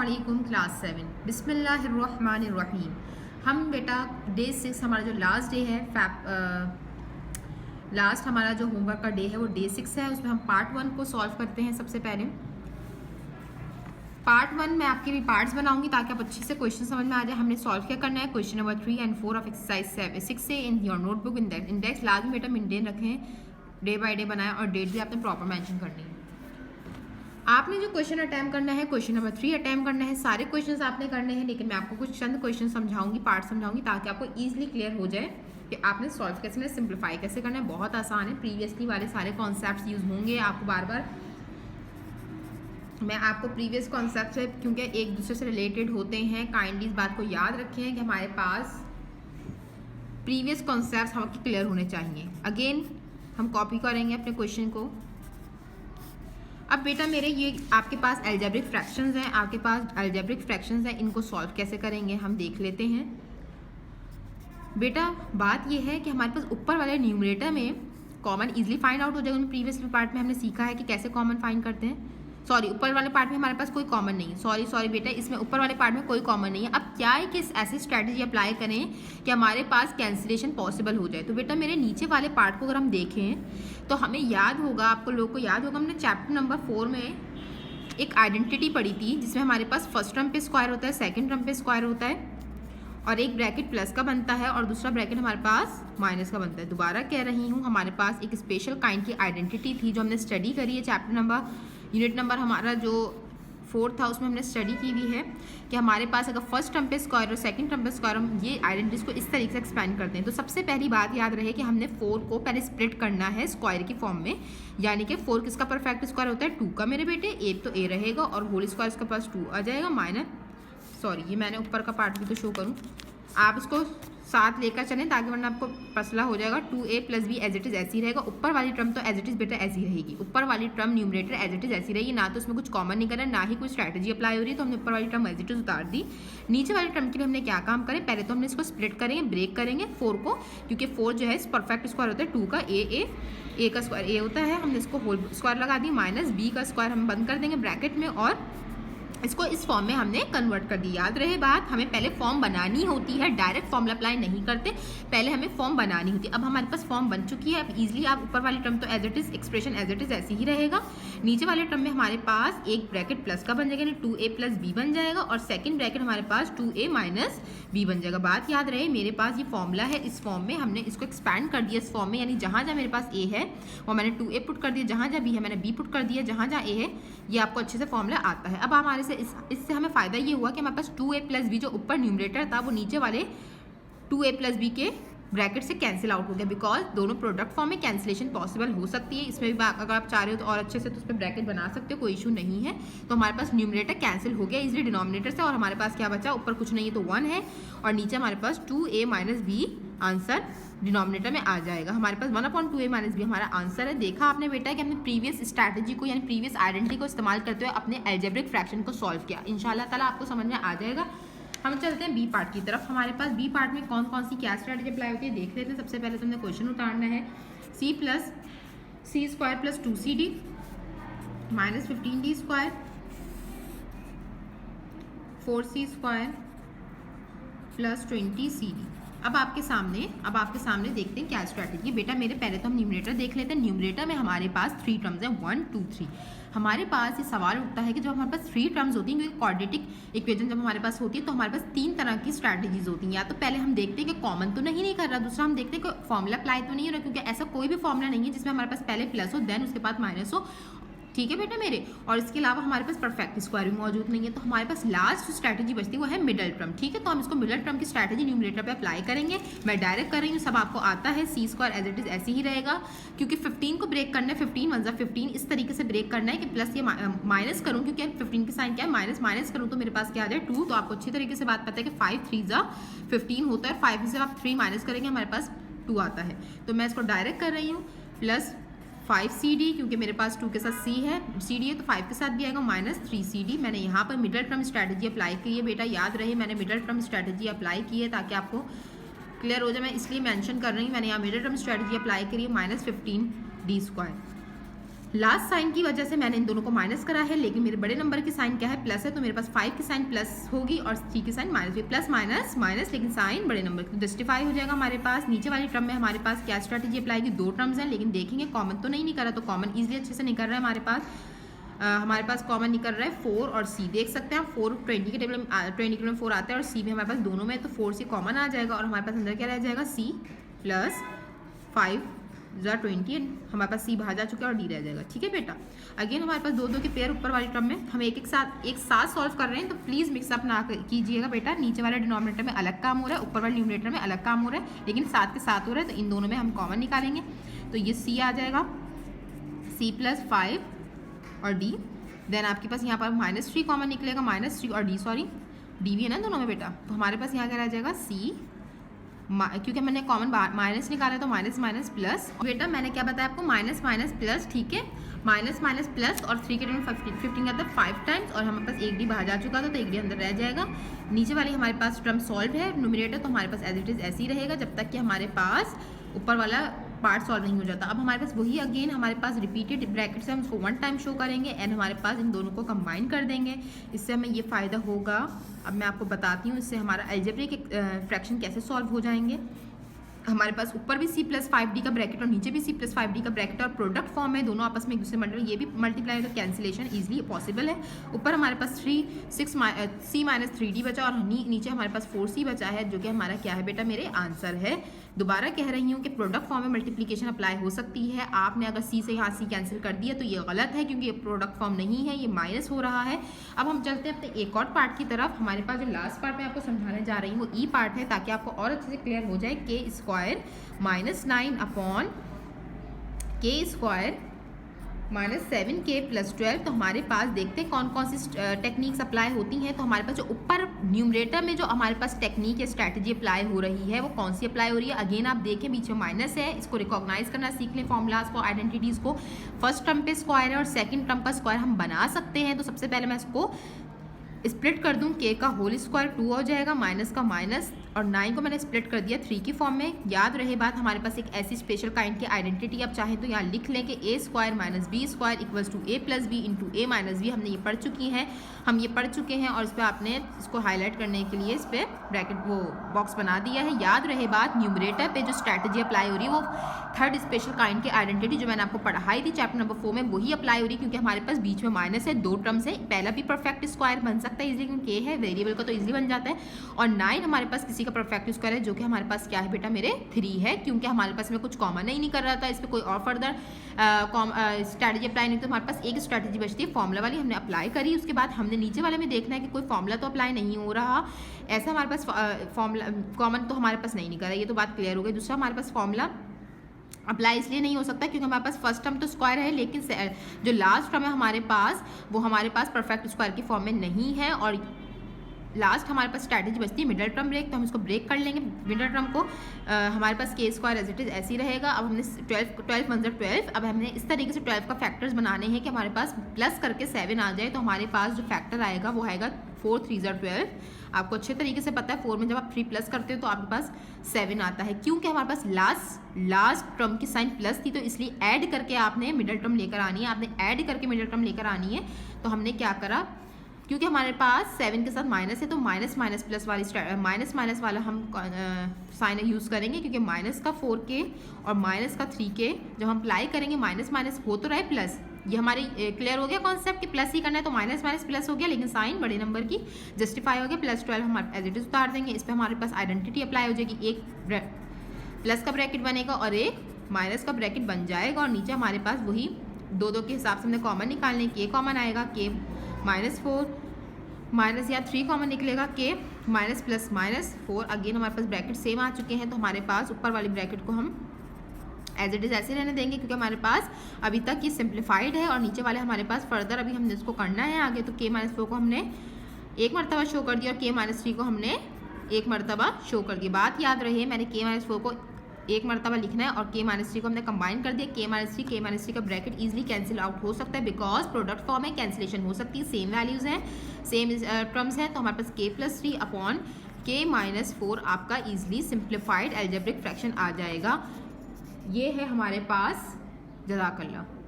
अस्सलामुअलैकुम क्लास 7 बिस्मिल्लाहिर्रहमानिर्रहीम। हम बेटा डे 6 हमारा जो लास्ट डे है लास्ट हमारा जो होमवर्क का डे है वो डे 6 है। उसमें हम पार्ट 1 को सॉल्व करते हैं। सबसे पहले पार्ट 1 में आपके भी पार्ट्स बनाऊंगी ताकि आप अच्छे से क्वेश्चन समझ में आ जाए। हमने सॉल्व क्या करना है, question number 3 and 4 of exercise 6 से इन योर नोटबुक इंडेक्स लाजमी बेटा मेंटेन रखें, डे बाय डे बनाएं और डेट भी आपने प्रॉपर मेंशन करनी है। आपने जो क्वेश्चन अटैम्प्ट करना है क्वेश्चन नंबर 3 अटैम्प्ट करना है। सारे क्वेश्चंस आपने करने हैं, लेकिन मैं आपको कुछ चंद क्वेश्चन समझाऊंगी, पार्ट समझाऊंगी ताकि आपको ईजिली क्लियर हो जाए कि आपने सॉल्व कैसे करना है, सिंप्लीफाई कैसे करना है। बहुत आसान है, प्रीवियसली वाले सारे कॉन्सेप्ट्स यूज होंगे आपको बार बार। मैं आपको प्रीवियस कॉन्सेप्ट से क्योंकि एक दूसरे से रिलेटेड होते हैं, काइंडली इस बात को याद रखें कि हमारे पास प्रीवियस कॉन्सेप्ट हमको क्लियर होने चाहिए। अगेन हम कॉपी करेंगे अपने क्वेश्चन को। अब बेटा मेरे ये आपके पास अलजेब्रिक फ्रैक्शंस हैं, आपके पास अलजेब्रिक फ्रैक्शंस हैं, इनको सॉल्व कैसे करेंगे हम देख लेते हैं। बेटा बात ये है कि हमारे पास ऊपर वाले न्यूमरेटर में कॉमन इजीली फाइंड आउट हो जाएगा। प्रीवियस पार्ट में हमने सीखा है कि कैसे कॉमन फाइंड करते हैं। सॉरी, ऊपर वाले पार्ट में हमारे पास कोई कॉमन नहीं है। सॉरी बेटा, इसमें ऊपर वाले पार्ट में कोई कॉमन नहीं है। अब क्या है कि ऐसी स्ट्रैटेजी अप्लाई करें कि हमारे पास कैंसिलेशन पॉसिबल हो जाए। तो बेटा मेरे नीचे वाले पार्ट को अगर हम देखें तो हमें याद होगा, आपको लोगों को याद होगा, हमने चैप्टर नंबर 4 में एक आइडेंटिटी पढ़ी थी जिसमें हमारे पास फर्स्ट टर्म पे स्क्वायर होता है, सेकेंड टर्म पे स्क्वायर होता है और एक ब्रैकेट प्लस का बनता है और दूसरा ब्रैकेट हमारे पास माइनस का बनता है। दोबारा कह रही हूँ, हमारे पास एक स्पेशल काइंड की आइडेंटिटी थी जो हमने स्टडी करी है। चैप्टर नंबर यूनिट नंबर हमारा जो 4 था उसमें हमने स्टडी की हुई है कि हमारे पास अगर फर्स्ट टर्म पे स्क्वायर और सेकंड टर्म पे स्क्वायर, हम ये आइडेंटिटीज को इस तरीके से एक्सपेंड करते हैं। तो सबसे पहली बात याद रहे कि हमने 4 को पहले स्प्लिट करना है स्क्वायर की फॉर्म में, यानी कि 4 किसका परफेक्ट स्क्वायर होता है, 2 का मेरे बेटे। एक तो ए रहेगा और होल स्क्वायर इसके पास 2 आ जाएगा माइनस, सॉरी ये मैंने ऊपर का पार्ट भी तो शो करूँ, आप इसको साथ लेकर चलें ताकि वरना आपको पसला हो जाएगा। 2a + b as it is ऐसी रहेगा। ऊपर वाली टर्म तो एज इट इज़ बेटा ऐसी रहेगी, ऊपर वाली term numerator as it is ऐसी रहेगी, ना तो उसमें कुछ कॉमन नहीं करना, ना ही कोई स्ट्रैटेजी अप्लाई हो रही है। तो हमने ऊपर वाली टर्म एज इट इज़ उतार दी। नीचे वाली टर्म के लिए हमने क्या काम करें, पहले तो हमने इसको स्प्लिट करेंगे, ब्रेक करेंगे 4 को, क्योंकि 4 जो है परफेक्ट स्क्वायर होता है 2 का, ए का स्क्वायर ए होता है। हमने इसको होल स्क्वायर लगा दी, माइनस बी का स्क्वायर हम बंद कर देंगे ब्रैकेट में और इसको इस फॉर्म में हमने कन्वर्ट कर दी। याद रहे बात, हमें पहले फॉर्म बनानी होती है, डायरेक्ट फॉर्मूला अप्लाई नहीं करते, पहले हमें फॉर्म बनानी होती है। अब हमारे पास फॉर्म बन चुकी है। अब इजीली आप ऊपर वाली टर्म तो as it is expression as it is ऐसी ही रहेगा। नीचे वाले टर्म में हमारे पास एक ब्रैकेट प्लस का बन जाएगा, यानी 2a + b बन जाएगा और सेकेंड ब्रैकेट हमारे पास 2a - b बन जाएगा। बात याद रहे, मेरे पास ये फॉर्मूला है, इस फॉर्म में हमने इसको एक्सपैंड कर दिया इस फॉर्म में, यानी जहाँ जहाँ मेरे पास a है वो मैंने 2a पुट कर दिया, जहाँ जहाँ b है मैंने b पुट कर दिया, जहाँ जहाँ a है ये आपको अच्छे से फॉर्मूला आता है। अब हमारे से इससे हमें फ़ायदा ये हुआ कि हमारे पास 2a + b जो ऊपर न्यूमरेटर था वो नीचे वाले 2a + b के ब्रैकेट से कैंसिल आउट हो गया, बिकॉज दोनों प्रोडक्ट फॉर्म में कैंसिलेशन पॉसिबल हो सकती है। इसमें भी अगर आप चाह रहे हो तो और अच्छे से तो उस पर ब्रैकेट बना सकते हो, कोई इशू नहीं है। तो हमारे पास न्यूमरेटर कैंसिल हो गया इजीली डिनोमिनेटर से और हमारे पास क्या बचा, ऊपर कुछ नहीं है तो 1 है और नीचे हमारे पास 2a - b आंसर डिनोमिनेटर में आ जाएगा। हमारे पास 1/2a - b हमारा आंसर है। देखा आपने बेटा कि हमने प्रीवियस स्ट्रैटेजी को यानी प्रीवियस आइडेंटिटी को इस्तेमाल करते हुए अपने अलजेब्रिक फ्रैक्शन को सॉल्व किया। इंशाल्लाह ताला आपको समझ में आ जाएगा। हम चलते हैं बी पार्ट की तरफ। हमारे पास बी पार्ट में कौन कौन सी क्या स्ट्रैटेजी अप्लाई होती है देख लेते हैं। सबसे पहले तो हमने क्वेश्चन उतारना है, c + c² + 2cd - 15d² 4c² + 20cd। अब आपके सामने देखते हैं क्या स्ट्रैटेजी। बेटा मेरे पहले तो हम न्यूमरेटर देख लेते हैं। न्यूमरेटर में हमारे पास 3 टर्म्स हैं, 1 2 3। हमारे पास ये सवाल उठता है कि जब हमारे पास 3 टर्म्स होती हैं, क्योंकि क्वाड्रेटिक इक्वेशन जब हमारे पास होती है तो हमारे पास 3 तरह की स्ट्रैटेजीज होती हैं। या तो पहले हम देखते हैं कि कॉमन तो नहीं कर रहा, दूसरा हम देखते हैं कि फॉर्मूला अप्लाई तो नहीं हो रहा, क्योंकि ऐसा कोई भी फॉर्मूला नहीं है जिसमें हमारे पास पहले प्लस हो देन उसके बाद माइनस हो, ठीक है बेटा मेरे। और इसके अलावा हमारे पास परफेक्ट स्क्वायर भी मौजूद नहीं है। तो हमारे पास लास्ट स्ट्रैटेजी बचती है वो है मिडल टर्म, ठीक है। तो हम इसको मिडल टर्म की स्ट्रैटेजी न्यूमरेटर पे अप्लाई करेंगे। मैं डायरेक्ट कर रही हूँ, सब आपको आता है। c² एज इट इज ऐसे ही रहेगा, क्योंकि 15 को ब्रेक करना है, 15 × 15 इस तरीके से ब्रेक करना है कि प्लस ये माइनस करूँ, क्योंकि 15 की साइन क्या है माइनस करूँ तो मेरे पास क्या आ जाए 2। तो आपको अच्छी तरीके से बात पता है कि 5 3 = 15 होता है, 5 से आप 3 माइनस करेंगे हमारे पास 2 आता है। तो मैं इसको डायरेक्ट कर रही हूँ, प्लस 5cd, क्योंकि मेरे पास 2 के साथ c है, cd है तो 5 के साथ भी आएगा, -3cd। मैंने यहाँ पर मिडल टर्म स्ट्रैटेजी अप्लाई की है। बेटा याद रहे मैंने मिडल टर्म स्ट्रैटेजी अप्लाई की है ताकि आपको क्लियर हो जाए, मैं इसलिए मेंशन कर रही हूँ। मैंने यहाँ मिडल टर्म स्ट्रैटेजी अप्लाई करी है, -15d²। लास्ट साइन की वजह से मैंने इन दोनों को माइनस करा है, लेकिन मेरे बड़े नंबर की साइन क्या है, प्लस है, तो मेरे पास 5 की साइन प्लस होगी और 3 की साइन माइनस होगी, प्लस माइनस माइनस, लेकिन साइन बड़े नंबर की जस्टिफाई हो जाएगा हमारे पास। नीचे वाली टर्म में हमारे पास क्या स्ट्रैटेजी अप्लाई की, 2 टर्म्स हैं, लेकिन देखेंगे कॉमन तो नहीं निकल रहा, तो कॉमन ईजिली अच्छे से निकल रहा है हमारे पास कॉमन निकल रहा है 4 और C, देख सकते हैं 4 20 के टेबल में 20 के में 4 आता है और C भी हमारे पास दोनों में, तो 4 से कॉमन आ जाएगा और हमारे पास अंदर क्या रह जाएगा, C प्लस 5 20, हमारे पास C बाहर जा चुका है और D रह जाएगा। ठीक है बेटा, अगेन हमारे पास 2 के पेयर ऊपर वाली टर्म में हम एक साथ सॉल्व कर रहे हैं, तो प्लीज़ मिक्सअप ना कीजिएगा बेटा। नीचे वाले डिनोमिनेटर में अलग काम हो रहा है, ऊपर वाले न्यूमरेटर में अलग काम हो रहा है, लेकिन साथ के साथ हो रहा है, तो इन दोनों में हम कॉमन निकालेंगे, तो ये C आ जाएगा, C प्लस 5 और D। देन आपके पास यहाँ पर -3 कॉमन निकलेगा, -3 और D, सॉरी D भी है ना दोनों में बेटा, तो हमारे पास यहाँ क्या रह जाएगा, C, क्योंकि मैंने कॉमन माइनस निकाला तो माइनस माइनस प्लस, बेटा मैंने क्या बताया आपको, माइनस माइनस प्लस, ठीक है, माइनस माइनस प्लस और 3 के टेबल में 15 आता है 5 टाइम्स और हमारे पास 1 D बाहर जा चुका था, तो 1 D अंदर रह जाएगा। नीचे वाली हमारे पास टर्म सॉल्व है न्यूमरेटर, तो हमारे पास एज इट इज़ ऐसे ही रहेगा जब तक कि हमारे पास ऊपर वाला पार्ट सॉल्व नहीं हो जाता। अब हमारे पास वही अगेन हमारे पास रिपीटेड ब्रैकेट से हम उसको 1 टाइम शो करेंगे एंड हमारे पास इन दोनों को कंबाइन कर देंगे, इससे हमें ये फ़ायदा होगा। अब मैं आपको बताती हूँ इससे हमारा अलजेब्रिक फ्रैक्शन कैसे सॉल्व हो जाएंगे। हमारे पास ऊपर भी C प्लस 5D का ब्रैकेट और नीचे भी C प्लस 5D का ब्रैकेट और प्रोडक्ट फॉर्म है, दोनों आपस में एक दूसरे मल्टीप्लाई, ये भी मल्टीप्लाई है तो कैंसिलेशन ईजिली पॉसिबल है। ऊपर हमारे पास C माइनस 3D बचा और नीचे हमारे पास 4C बचा है, जो कि हमारा क्या है बेटा, मेरे आंसर है। दोबारा कह रही हूँ कि प्रोडक्ट फॉर्म में मल्टीप्लिकेशन अप्लाई हो सकती है। आपने अगर C से यहाँ C कैंसिल कर दिया तो ये गलत है, क्योंकि ये प्रोडक्ट फॉर्म नहीं है, ये माइनस हो रहा है। अब हम चलते हैं अपने एक और पार्ट की तरफ। हमारे पास जो लास्ट पार्ट मैं आपको समझाने जा रही हूँ वो E पार्ट है, ताकि आपको और अच्छे से क्लियर हो जाए। K square -9 upon K square -7K plus 12, तो हमारे पास देखते हैं कौन कौन सी टेक्निक्स अप्लाई होती हैं। तो हमारे पास जो ऊपर न्यूमरेटर में जो हमारे पास टेक्निक या स्ट्रैटेजी अप्लाई हो रही है वो कौन सी अप्लाई हो रही है। अगेन आप देखें बीच में माइनस है, इसको रिकॉग्नाइज करना सीख लें, फॉर्मूलाज को, आइडेंटिटीज़ को। फर्स्ट टर्म पे स्क्वायर है और सेकंड टर्म का स्क्वायर हम बना सकते हैं। तो सबसे पहले मैं इसको स्प्लिट कर दूं, K का होल स्क्वायर 2 हो जाएगा, माइनस का माइनस, और 9 को मैंने स्प्लिट कर दिया 3 की फॉर्म में। याद रहे बात, हमारे पास एक ऐसी स्पेशल काइंड की आइडेंटिटी आप चाहें तो यहाँ लिख लें कि A square minus B square equals to A plus B into A minus B. हमने ये पढ़ चुकी हैं, हम ये पढ़ चुके हैं, और इस पर आपने इसको हाईलाइट करने के लिए इस पर ब्रैकेट वो बॉक्स बना दिया है। याद रहे बात, न्यूमरेटर पे जो स्ट्रैटेजी अप्लाई हो रही है वो थर्ड स्पेशल काइंड की आइडेंटिटी जो मैंने आपको पढ़ाई थी चैप्टर नंबर 4 में, वही अप्लाई हो रही है, क्योंकि हमारे पास बीच में माइनस है, 2 टर्म्स है। पहला भी परफेक्ट स्क्वायर बन सकता है इजीली, क्योंकि K है वेरिएबल का तो इजीली बन जाता है, और 9 हमारे पास किसी का परफेक्ट स्क्वायर है, जो कि हमारे पास क्या है बेटा, मेरे 3 है, क्योंकि हमारे पास में कुछ कॉमन नहीं कर रहा था। इस पर कोई और फर्दर स्ट्रैटेजी अप्लाई नहीं, तो हमारे पास एक स्ट्रैटेजी बचती है फॉर्मूला वाली, हमने अप्लाई करी। उसके बाद हमने नीचे वाले में देखना है कि कोई फॉर्मूला तो अप्लाई नहीं हो रहा, ऐसा हमारे पास फॉर्मूला कॉमन तो हमारे पास नहीं निकल रहा, ये तो बात क्लियर हो गई। दूसरा, हमारे पास फॉर्मूला अप्लाई इसलिए नहीं हो सकता क्योंकि हमारे पास फर्स्ट टर्म तो स्क्वायर है, लेकिन जो लास्ट टर्म है हमारे पास वो हमारे पास परफेक्ट स्क्वायर की फॉर्म में नहीं है, और लास्ट हमारे पास स्ट्रैटेजी बचती है मिडल टर्म ब्रेक, तो हम इसको ब्रेक कर लेंगे मिडल टर्म को। हमारे पास K square as it is ऐसे ही रहेगा। अब हमने 12 मतलब 12, अब हमने इस तरीके से 12 का फैक्टर्स बनाने हैं कि हमारे पास प्लस करके 7 आ जाए, तो हमारे पास जो फैक्टर आएगा वो आएगा 4 3 12। आपको अच्छे तरीके से पता है 4 में जब आप 3 प्लस करते हो तो आपके पास 7 आता है, क्योंकि हमारे पास लास्ट टर्म की साइन प्लस थी, तो इसलिए ऐड करके आपने मिडल टर्म लेकर आनी है। आपने ऐड करके मिडल टर्म लेकर आनी है, तो हमने क्या करा, क्योंकि हमारे पास 7 के साथ माइनस है, तो माइनस माइनस प्लस वाली माइनस माइनस वाला हम साइन यूज़ करेंगे, क्योंकि माइनस का 4K और माइनस का 3K जब हम अप्लाई करेंगे, माइनस माइनस हो तो रहा है प्लस। ये हमारी क्लियर हो गया कॉन्सेप्ट कि प्लस ही करना है, तो माइनस माइनस प्लस हो गया, लेकिन साइन बड़े नंबर की जस्टिफाई हो गया। प्लस 12 हम एज इट इज उतार देंगे, इस पर हमारे पास आइडेंटिटी अप्लाई हो जाएगी, एक प्लस का ब्रैकेट बनेगा और एक माइनस का ब्रैकेट बन जाएगा, और नीचे हमारे पास वही 2 के हिसाब से हमने कॉमन निकालने, K कॉमन आएगा, K -4 माइनस या 3 कॉमन निकलेगा, K माइनस प्लस -4। अगेन हमारे पास ब्रैकेट सेम आ चुके हैं, तो हमारे पास ऊपर वाली ब्रैकेट को हम एज इट इज़ ऐसे रहने देंगे, क्योंकि हमारे पास अभी तक ये सिंप्लीफाइड है, और नीचे वाले हमारे पास फर्दर अभी हमने इसको करना है आगे। तो K -4 को हमने एक मरतबा शो कर दिया और K -3 को हमने एक मरतबा शो कर दिया। बात याद रहे, मैंने K -4 को एक मरतबा लिखना है और K -3 को हमने कंबाइन कर दिया। K -3 का ब्रैकेट इजीली कैंसिल आउट हो सकता है, बिकॉज प्रोडक्ट फॉर्म है, कैंसिलेशन हो सकती है, सेम वैल्यूज़ हैं, सेम टर्म्स हैं, तो हमारे पास K+3 अपॉन K -4 आपका इजीली सिंप्लीफाइड अलजेब्रिक फ्रैक्शन आ जाएगा। ये है हमारे पास। जज़ाकल्लाह।